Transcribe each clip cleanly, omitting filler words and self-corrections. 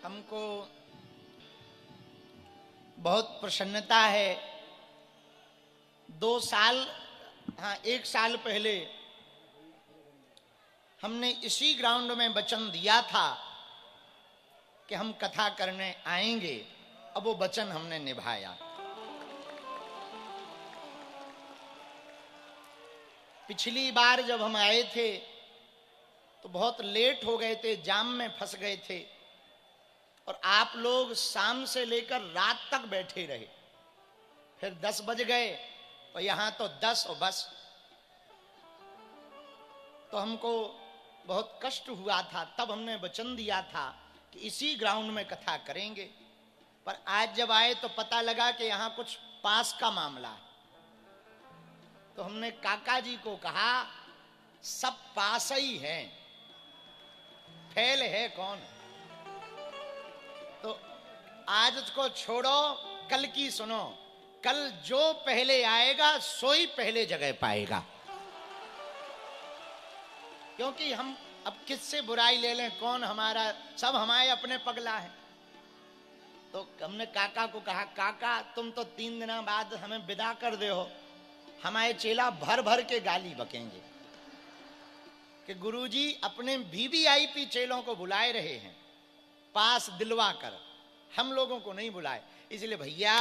हमको बहुत प्रसन्नता है। 1 साल पहले हमने इसी ग्राउंड में वचन दिया था कि हम कथा करने आएंगे। अब वो वचन हमने निभाया। पिछली बार जब हम आए थे तो बहुत लेट हो गए थे, जाम में फंस गए थे और आप लोग शाम से लेकर रात तक बैठे रहे। फिर 10 बज गए और यहां तो 10 और बस। तो हमको बहुत कष्ट हुआ था। तब हमने वचन दिया था कि इसी ग्राउंड में कथा करेंगे। पर आज जब आए तो पता लगा कि यहां कुछ पास का मामला है। तो हमने काका जी को कहा सब पास ही हैं, फेल है कौन। तो आज उसको छोड़ो, कल की सुनो। कल जो पहले आएगा सो ही पहले जगह पाएगा। क्योंकि हम अब किससे बुराई ले लें, कौन हमारा, सब हमारे अपने पगला है। तो हमने काका को कहा काका तुम तो 3 दिन बाद हमें विदा कर दे हो। हमारे चेला भर भर के गाली बकेंगे कि गुरुजी अपने वीवीआईपी चेलों को बुलाए रहे हैं पास दिलवा कर, हम लोगों को नहीं बुलाए। इसलिए भैया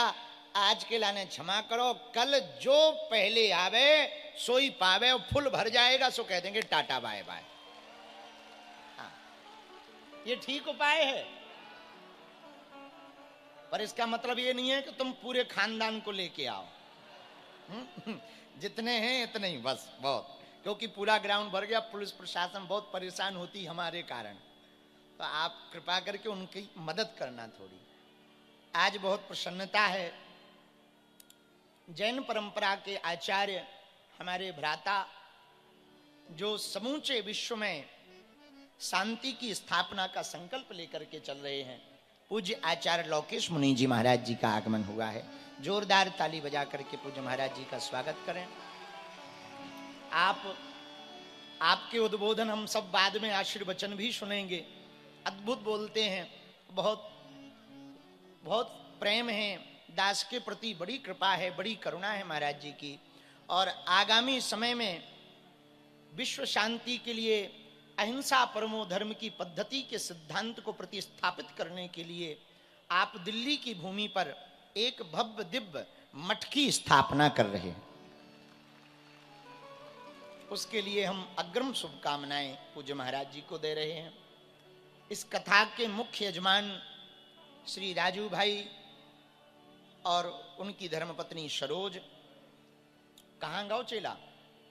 आज के लाने क्षमा करो, कल जो पहले आवे सोई पावे और फुल भर जाएगा सो कह देंगे टाटा बाय बाय। हाँ, ये ठीक उपाय है। पर इसका मतलब ये नहीं है कि तुम पूरे खानदान को लेके आओ। जितने हैं इतने ही बस, बहुत। क्योंकि पूरा ग्राउंड भर गया, पुलिस प्रशासन बहुत परेशान होती हमारे कारण। तो आप कृपा करके उनकी मदद करना थोड़ी। आज बहुत प्रसन्नता है। जैन परंपरा के आचार्य हमारे भ्राता जो समूचे विश्व में शांति की स्थापना का संकल्प लेकर के चल रहे हैं, पूज्य आचार्य लौकेश मुनि जी महाराज जी का आगमन हुआ है। जोरदार ताली बजा करके पूज्य महाराज जी का स्वागत करें। आपके उद्बोधन हम सब बाद में आशीर्वचन भी सुनेंगे। अद्भुत बोलते हैं, बहुत बहुत प्रेम है, दास के प्रति बड़ी कृपा है, बड़ी करुणा है महाराज जी की। और आगामी समय में विश्व शांति के लिए अहिंसा परमो धर्म की पद्धति के सिद्धांत को प्रतिस्थापित करने के लिए आप दिल्ली की भूमि पर एक भव्य दिव्य मठ की स्थापना कर रहे हैं। उसके लिए हम अग्रिम शुभकामनाएं पूज्य महाराज जी को दे रहे हैं। इस कथा के मुख्य यजमान श्री राजू भाई और उनकी धर्मपत्नी सरोज। कहाँ गाओ चेला,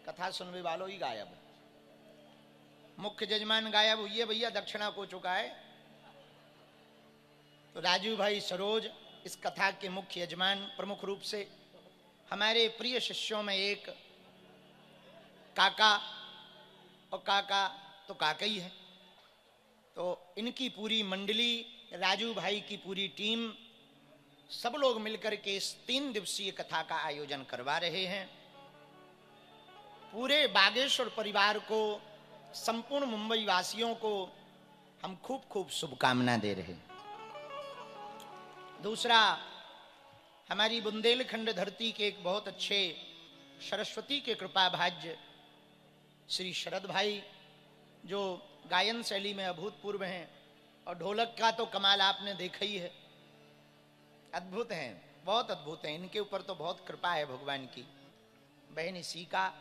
कथा सुनने वालों ही गायब, मुख्य यजमान गायब हुई है भैया, दक्षिणा को चुका है। तो राजू भाई सरोज इस कथा के मुख्य यजमान, प्रमुख रूप से हमारे प्रिय शिष्यों में एक काका, और काका तो काका ही है। तो इनकी पूरी मंडली, राजू भाई की पूरी टीम, सब लोग मिलकर के इस 3 दिवसीय कथा का आयोजन करवा रहे हैं। पूरे बागेश्वर परिवार को, संपूर्ण मुंबई वासियों को हम खूब खूब शुभकामना दे रहे हैं। दूसरा, हमारी बुंदेलखंड धरती के एक बहुत अच्छे सरस्वती के कृपा भाज्य श्री शरद भाई, जो गायन शैली में अभूतपूर्व हैं, और ढोलक का तो कमाल आपने देखा ही है। अद्भुत हैं, बहुत अद्भुत हैं। इनके ऊपर तो बहुत कृपा है भगवान की। बहन इसी का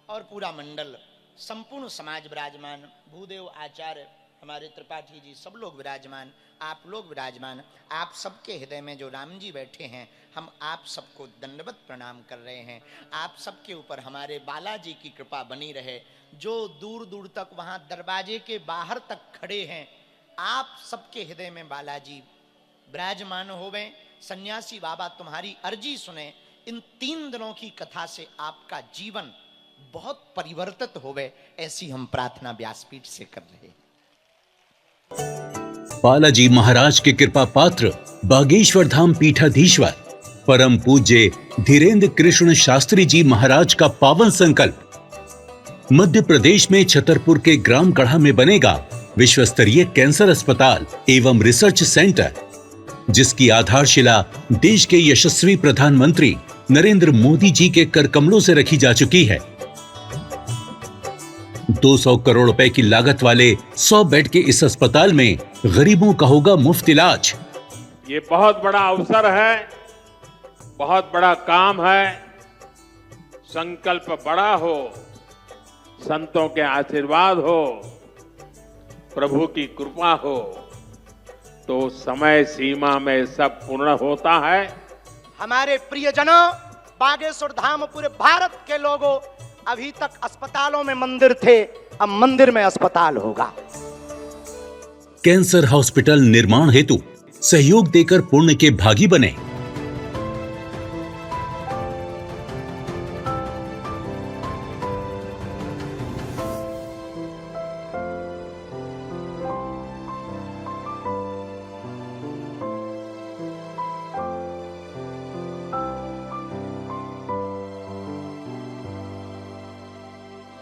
और पूरा मंडल, संपूर्ण समाज विराजमान, भूदेव आचार्य हमारे त्रिपाठी जी, सब लोग विराजमान, आप लोग विराजमान। आप सबके हृदय में जो राम जी बैठे हैं, हम आप सबको दंडवत प्रणाम कर रहे हैं। आप सबके ऊपर हमारे बालाजी की कृपा बनी रहे। जो दूर दूर तक वहाँ दरवाजे के बाहर तक खड़े हैं, आप सबके हृदय में बालाजी विराजमान होवें। सन्यासी बाबा तुम्हारी अर्जी सुने। इन 3 दिनों की कथा से आपका जीवन बहुत परिवर्तित होवे, ऐसी हम प्रार्थना व्यासपीठ से कर रहे हैं। बालाजी महाराज के कृपा पात्र बागेश्वर धाम पीठाधीश्वर परम पूज्य धीरेन्द्र कृष्ण शास्त्री जी महाराज का पावन संकल्प। मध्य प्रदेश में छतरपुर के ग्राम गढ़ा में बनेगा विश्व स्तरीय कैंसर अस्पताल एवं रिसर्च सेंटर, जिसकी आधारशिला देश के यशस्वी प्रधानमंत्री नरेंद्र मोदी जी के कर कमलों से रखी जा चुकी है। 200 करोड़ रुपए की लागत वाले 100 बेड के इस अस्पताल में गरीबों का होगा मुफ्त इलाज। ये बहुत बड़ा अवसर है, बहुत बड़ा काम है। संकल्प बड़ा हो, संतों के आशीर्वाद हो, प्रभु की कृपा हो, तो समय सीमा में सब पूर्ण होता है। हमारे प्रियजनों, बागेश्वर धाम पूरे भारत के लोगों, अभी तक अस्पतालों में मंदिर थे, अब मंदिर में अस्पताल होगा। कैंसर हॉस्पिटल निर्माण हेतु सहयोग देकर पुण्य के भागी बने।